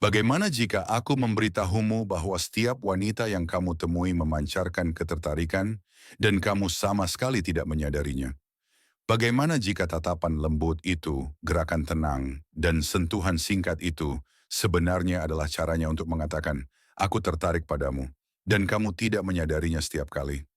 Bagaimana jika aku memberitahumu bahwa setiap wanita yang kamu temui memancarkan ketertarikan dan kamu sama sekali tidak menyadarinya? Bagaimana jika tatapan lembut itu, gerakan tenang, dan sentuhan singkat itu sebenarnya adalah caranya untuk mengatakan, "Aku tertarik padamu," dan kamu tidak menyadarinya setiap kali?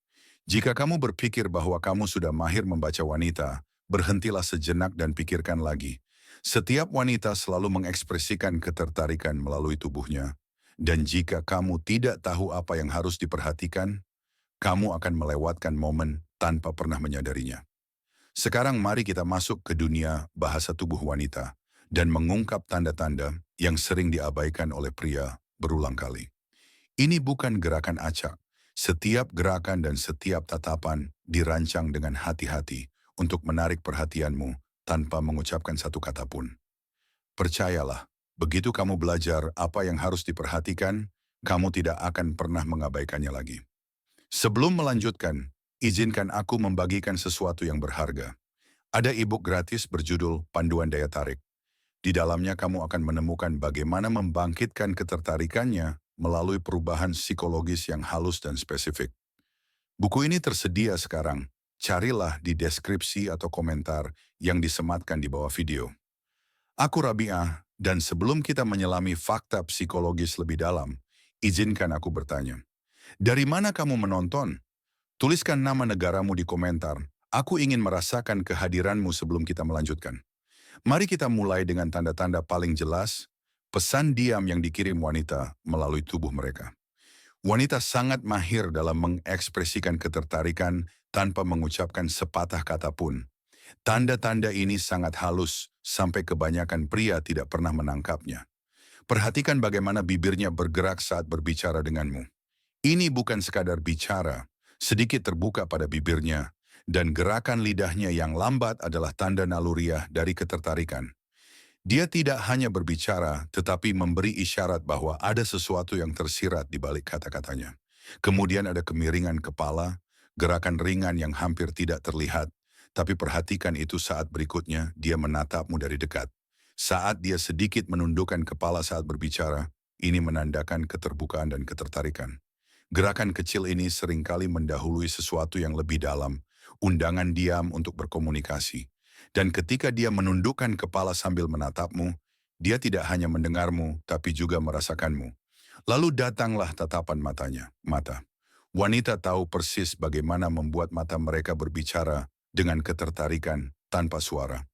Jika kamu berpikir bahwa kamu sudah mahir membaca wanita, berhentilah sejenak dan pikirkan lagi. Setiap wanita selalu mengekspresikan ketertarikan melalui tubuhnya. Dan jika kamu tidak tahu apa yang harus diperhatikan, kamu akan melewatkan momen tanpa pernah menyadarinya. Sekarang mari kita masuk ke dunia bahasa tubuh wanita dan mengungkap tanda-tanda yang sering diabaikan oleh pria berulang kali. Ini bukan gerakan acak. Setiap gerakan dan setiap tatapan dirancang dengan hati-hati untuk menarik perhatianmu tanpa mengucapkan satu kata pun. Percayalah, begitu kamu belajar apa yang harus diperhatikan, kamu tidak akan pernah mengabaikannya lagi. Sebelum melanjutkan, izinkan aku membagikan sesuatu yang berharga. Ada e-book gratis berjudul Panduan Daya Tarik. Di dalamnya kamu akan menemukan bagaimana membangkitkan ketertarikannya melalui perubahan psikologis yang halus dan spesifik. Buku ini tersedia sekarang. Carilah di deskripsi atau komentar yang disematkan di bawah video. Aku Rabi'ah, dan sebelum kita menyelami fakta psikologis lebih dalam, izinkan aku bertanya. Dari mana kamu menonton? Tuliskan nama negaramu di komentar. Aku ingin merasakan kehadiranmu sebelum kita melanjutkan. Mari kita mulai dengan tanda-tanda paling jelas, pesan diam yang dikirim wanita melalui tubuh mereka. Wanita sangat mahir dalam mengekspresikan ketertarikan tanpa mengucapkan sepatah kata pun. Tanda-tanda ini sangat halus sampai kebanyakan pria tidak pernah menangkapnya. Perhatikan bagaimana bibirnya bergerak saat berbicara denganmu. Ini bukan sekadar bicara, sedikit terbuka pada bibirnya, dan gerakan lidahnya yang lambat adalah tanda naluriah dari ketertarikan. Dia tidak hanya berbicara, tetapi memberi isyarat bahwa ada sesuatu yang tersirat di balik kata-katanya. Kemudian ada kemiringan kepala, gerakan ringan yang hampir tidak terlihat, tapi perhatikan itu saat berikutnya dia menatapmu dari dekat. Saat dia sedikit menundukkan kepala saat berbicara, ini menandakan keterbukaan dan ketertarikan. Gerakan kecil ini seringkali mendahului sesuatu yang lebih dalam, undangan diam untuk berkomunikasi. Dan ketika dia menundukkan kepala sambil menatapmu, dia tidak hanya mendengarmu, tapi juga merasakanmu. Lalu datanglah tatapan matanya, mata. Wanita tahu persis bagaimana membuat mata mereka berbicara dengan ketertarikan tanpa suara.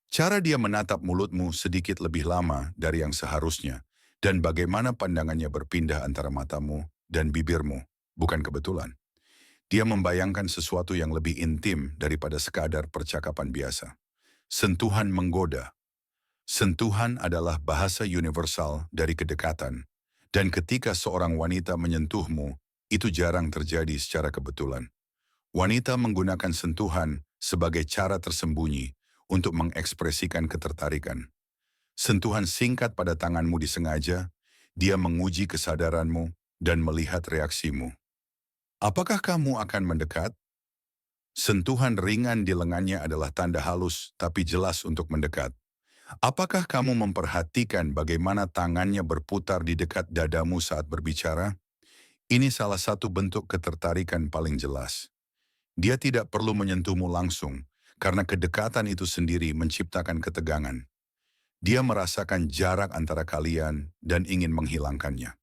Cara dia menatap mulutmu sedikit lebih lama dari yang seharusnya, dan bagaimana pandangannya berpindah antara matamu dan bibirmu, bukan kebetulan. Dia membayangkan sesuatu yang lebih intim daripada sekadar percakapan biasa. Sentuhan menggoda. Sentuhan adalah bahasa universal dari kedekatan, dan ketika seorang wanita menyentuhmu, itu jarang terjadi secara kebetulan. Wanita menggunakan sentuhan sebagai cara tersembunyi untuk mengekspresikan ketertarikan. Sentuhan singkat pada tanganmu disengaja, dia menguji kesadaranmu dan melihat reaksimu. Apakah kamu akan mendekat? Sentuhan ringan di lengannya adalah tanda halus tapi jelas untuk mendekat. Apakah kamu memperhatikan bagaimana tangannya berputar di dekat dadamu saat berbicara? Ini salah satu bentuk ketertarikan paling jelas. Dia tidak perlu menyentuhmu langsung, karena kedekatan itu sendiri menciptakan ketegangan. Dia merasakan jarak antara kalian dan ingin menghilangkannya.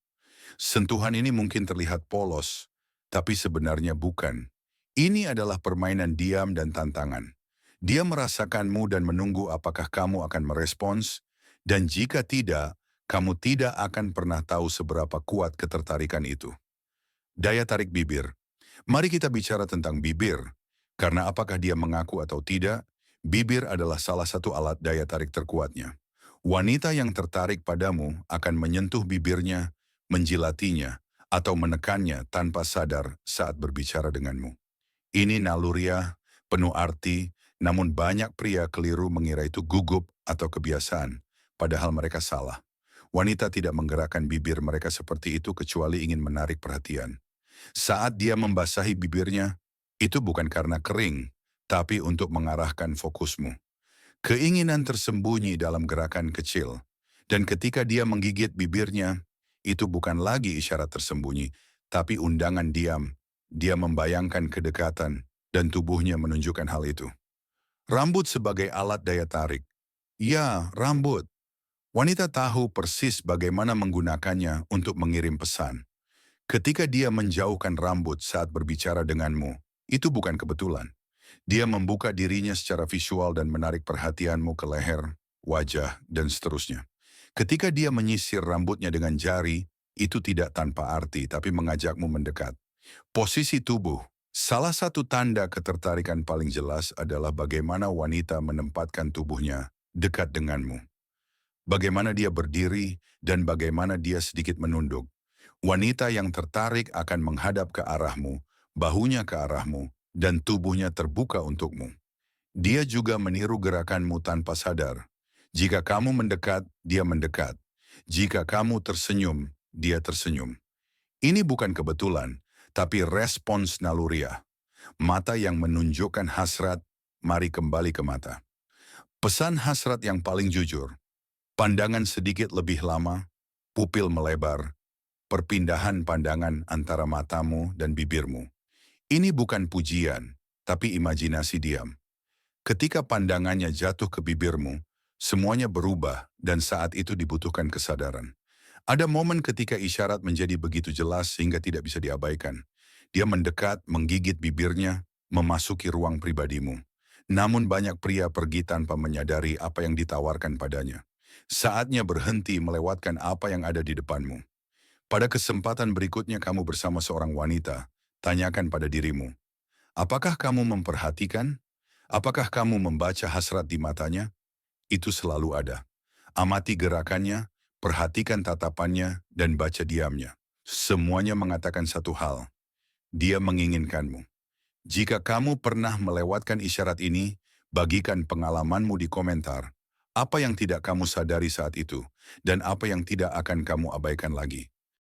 Sentuhan ini mungkin terlihat polos, tapi sebenarnya bukan. Ini adalah permainan diam dan tantangan. Dia merasakanmu dan menunggu apakah kamu akan merespons, dan jika tidak, kamu tidak akan pernah tahu seberapa kuat ketertarikan itu. Daya tarik bibir. Mari kita bicara tentang bibir, karena apakah dia mengaku atau tidak, bibir adalah salah satu alat daya tarik terkuatnya. Wanita yang tertarik padamu akan menyentuh bibirnya, menjilatinya, atau menekannya tanpa sadar saat berbicara denganmu. Ini naluriah, penuh arti, namun banyak pria keliru mengira itu gugup atau kebiasaan, padahal mereka salah. Wanita tidak menggerakkan bibir mereka seperti itu kecuali ingin menarik perhatian. Saat dia membasahi bibirnya, itu bukan karena kering, tapi untuk mengarahkan fokusmu. Keinginan tersembunyi dalam gerakan kecil. Dan ketika dia menggigit bibirnya, itu bukan lagi isyarat tersembunyi, tapi undangan diam. Dia membayangkan kedekatan, dan tubuhnya menunjukkan hal itu. Rambut sebagai alat daya tarik. Ya, rambut. Wanita tahu persis bagaimana menggunakannya untuk mengirim pesan. Ketika dia menjauhkan rambut saat berbicara denganmu, itu bukan kebetulan. Dia membuka dirinya secara visual dan menarik perhatianmu ke leher, wajah, dan seterusnya. Ketika dia menyisir rambutnya dengan jari, itu tidak tanpa arti tapi mengajakmu mendekat. Posisi tubuh, salah satu tanda ketertarikan paling jelas adalah bagaimana wanita menempatkan tubuhnya dekat denganmu. Bagaimana dia berdiri dan bagaimana dia sedikit menunduk. Wanita yang tertarik akan menghadap ke arahmu, bahunya ke arahmu, dan tubuhnya terbuka untukmu. Dia juga meniru gerakanmu tanpa sadar. Jika kamu mendekat, dia mendekat. Jika kamu tersenyum, dia tersenyum. Ini bukan kebetulan, tapi respons naluriah. Mata yang menunjukkan hasrat, mari kembali ke mata. Pesan hasrat yang paling jujur. Pandangan sedikit lebih lama, pupil melebar, perpindahan pandangan antara matamu dan bibirmu. Ini bukan pujian, tapi imajinasi diam. Ketika pandangannya jatuh ke bibirmu, semuanya berubah dan saat itu dibutuhkan kesadaran. Ada momen ketika isyarat menjadi begitu jelas sehingga tidak bisa diabaikan. Dia mendekat, menggigit bibirnya, memasuki ruang pribadimu. Namun banyak pria pergi tanpa menyadari apa yang ditawarkan padanya. Saatnya berhenti melewatkan apa yang ada di depanmu. Pada kesempatan berikutnya kamu bersama seorang wanita, tanyakan pada dirimu, apakah kamu memperhatikan? Apakah kamu membaca hasrat di matanya? Itu selalu ada. Amati gerakannya, perhatikan tatapannya, dan baca diamnya. Semuanya mengatakan satu hal, dia menginginkanmu. Jika kamu pernah melewatkan isyarat ini, bagikan pengalamanmu di komentar. Apa yang tidak kamu sadari saat itu, dan apa yang tidak akan kamu abaikan lagi.